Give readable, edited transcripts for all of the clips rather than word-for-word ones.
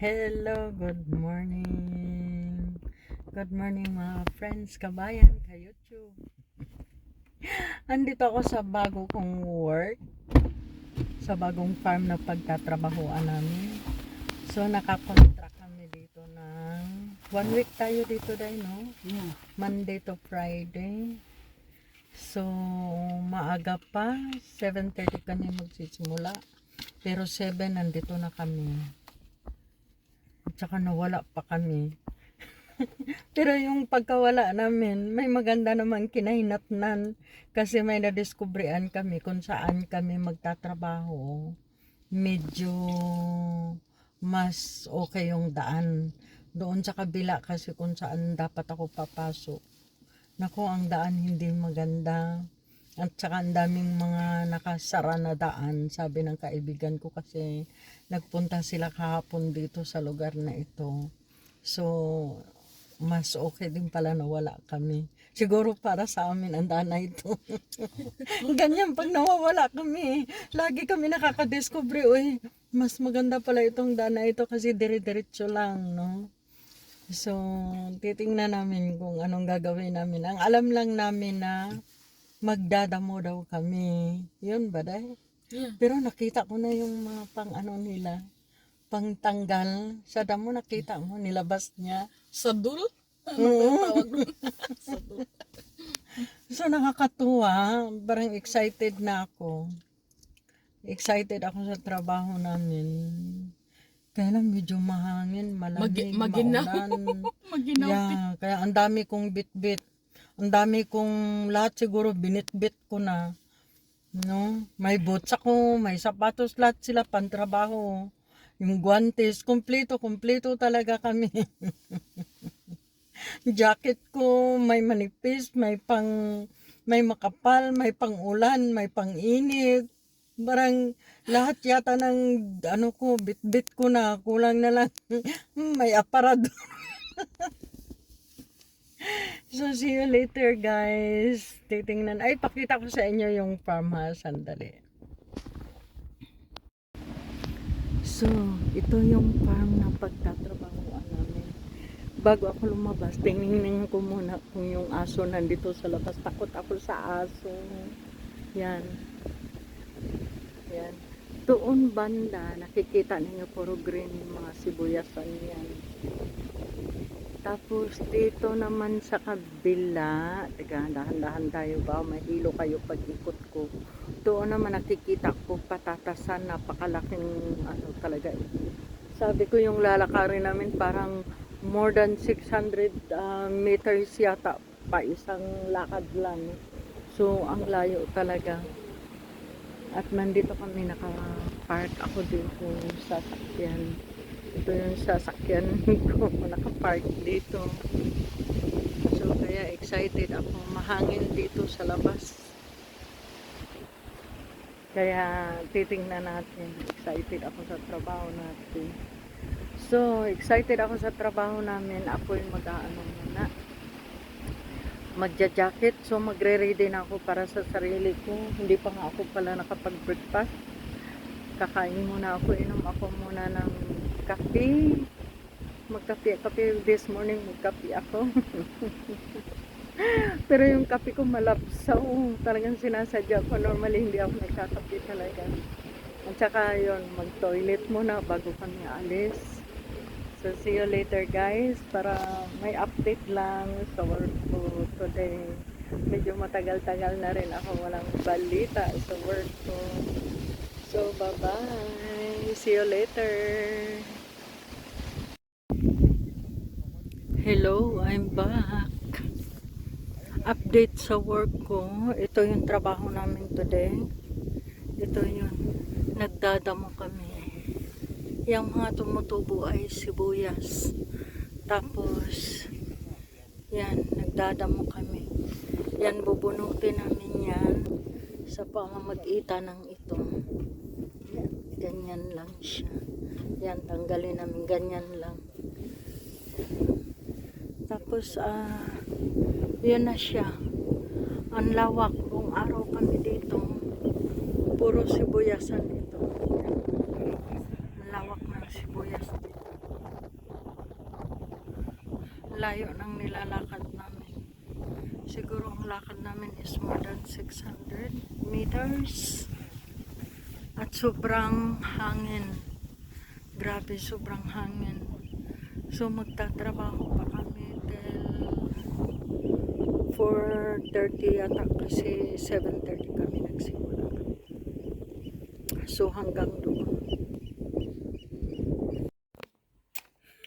Hello, good morning. Good morning mga friends, kabayan, ka-YouTube. Andito ako sa bago kong work, sa bagong farm na pagtatrabahoan namin. So, nakakontract kami dito ng 1 week tayo dito dahil, no? Yeah. Monday to Friday. So, maaga pa, 7:30 kami magsisimula. Pero 7 nandito na kami. At saka nawala pa kami. Pero yung pagkawala namin, may maganda naman kinahinatnan kasi may nadiskubrian kami kung saan kami magtatrabaho. Medyo mas okay yung daan. Doon sa kabila kasi kung saan dapat ako papasok. Naku, ang daan hindi maganda. At saka ang daming mga nakasara na daan, sabi ng kaibigan ko kasi nagpunta sila kahapon dito sa lugar na ito. So, mas okay din pala na wala kami. Siguro para sa amin ang daan na ito. Ganyan pag nawawala kami, lagi kami nakakadiscover, uy, mas maganda pala itong daan na ito kasi dire-diretso lang, no? So, titingnan namin kung anong gagawin namin. Ang alam lang namin na magdadamo daw kami. Yun ba dahil? Yeah. Pero nakita ko na yung mga pang ano nila, pang tanggal. Sa damo nakita mo, nilabas niya. Sadul? Oo. Tawag doon. Sadul. So nakakatuwa, parang excited na ako. Excited ako sa trabaho namin. Kaya lang medyo mahangin, malamig, Maginaw. maulan. Maginaw. Yeah, kaya ang dami kong bit-bit. Ang dami kong lahat siguro binit-bit ko na. No? May boots ako, may sapatos, lahat sila pantrabaho. Yung guantes, kompleto talaga kami. Jacket ko, may manipis, may makapal, may pang-ulan, may pang-init. Parang lahat yata ng ano ko, bit-bit ko na, kulang na lang. May aparado. So, see you later, guys. Titingnan. Ay, pakita ko sa inyo yung farmhouse. Sandali. So, ito yung farm na pagtatrabahoan namin. Bago ako lumabas, tingnan ko muna kung yung aso nandito sa labas. Takot ako sa aso. Yan. Yan. Doon banda, nakikita ninyo puro green yung mga sibuyasan yan. Tapos dito naman sa kabila, teka, dahan-dahan tayo ba, mahilo kayo pag ikot ko. Doon naman nakikita ko patatasan, napakalaking ano talaga. Sabi ko yung lalakarin namin parang more than 600 meters yata pa isang lakad lang. So ang layo talaga. At nandito kami naka-park ako dito sa sakyan. Ito yung sasakyan ko, nakapark dito. So kaya excited ako, mahangin dito sa labas. Kaya titingnan natin, excited ako sa trabaho natin. So excited ako sa trabaho namin, ako'y mag-aano muna, magja-jacket. So magre-ready na ako para sa sarili ko. Hindi pa nga ako pala nakapag-breakfast. Kakain muna ako, inom ako muna ng kape. Magkape this morning, magkape ako. Pero yung kape ko malapsaw. Talagang sinasadya ko. Normally hindi ako nagkakape talaga. At saka yun, mag-toilet muna bago kami alis. So see you later, guys. Para may update lang sa work ko today. Medyo matagal-tagal na rin ako walang balita sa work ko. So, bye-bye. See you later. Hello, I'm back. Update sa work ko. Ito yung trabaho namin today. Ito yun. Nagdadamo kami. Yung mga tumutubo ay sibuyas. Tapos, yan, nagdadamo kami. Yan, bubunutin namin yan sa pamamagitan ng ito. Ganyan lang siya. Yan, tanggalin namin. Ganyan lang. Tapos, yun na siya. Ang lawak. Kung araw kami dito, puro sibuyasan ito. Ang lawak ng sibuyas dito. layo ng nilalakad namin. Siguro ang lakad namin is more than 600 meters. At sobrang hangin. Grabe, sobrang hangin. So magtatrabaho pa kami till 4:30 yata kasi 7:30 kami nagsimula. So hanggang doon.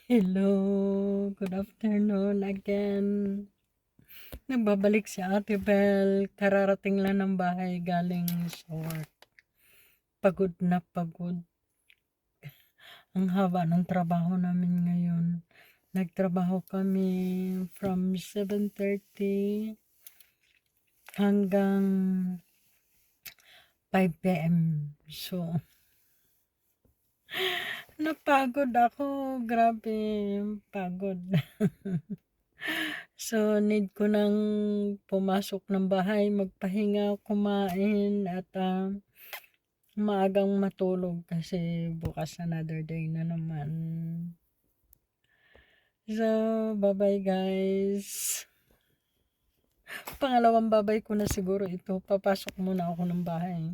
Hello, good afternoon again. Nagbabalik si Ate Bel. Kararating lang ng bahay galing sa work. Pagod na pagod. Ang haba ng trabaho namin ngayon. Nagtrabaho kami from 7:30 hanggang 5 p.m. So, napagod ako. Grabe, pagod. So, need ko nang pumasok ng bahay, magpahinga, kumain, at maagang matulog kasi bukas another day na naman. So, bye-bye guys. Pangalawang bye-bye ko na siguro ito. Papasok muna ako ng bahay.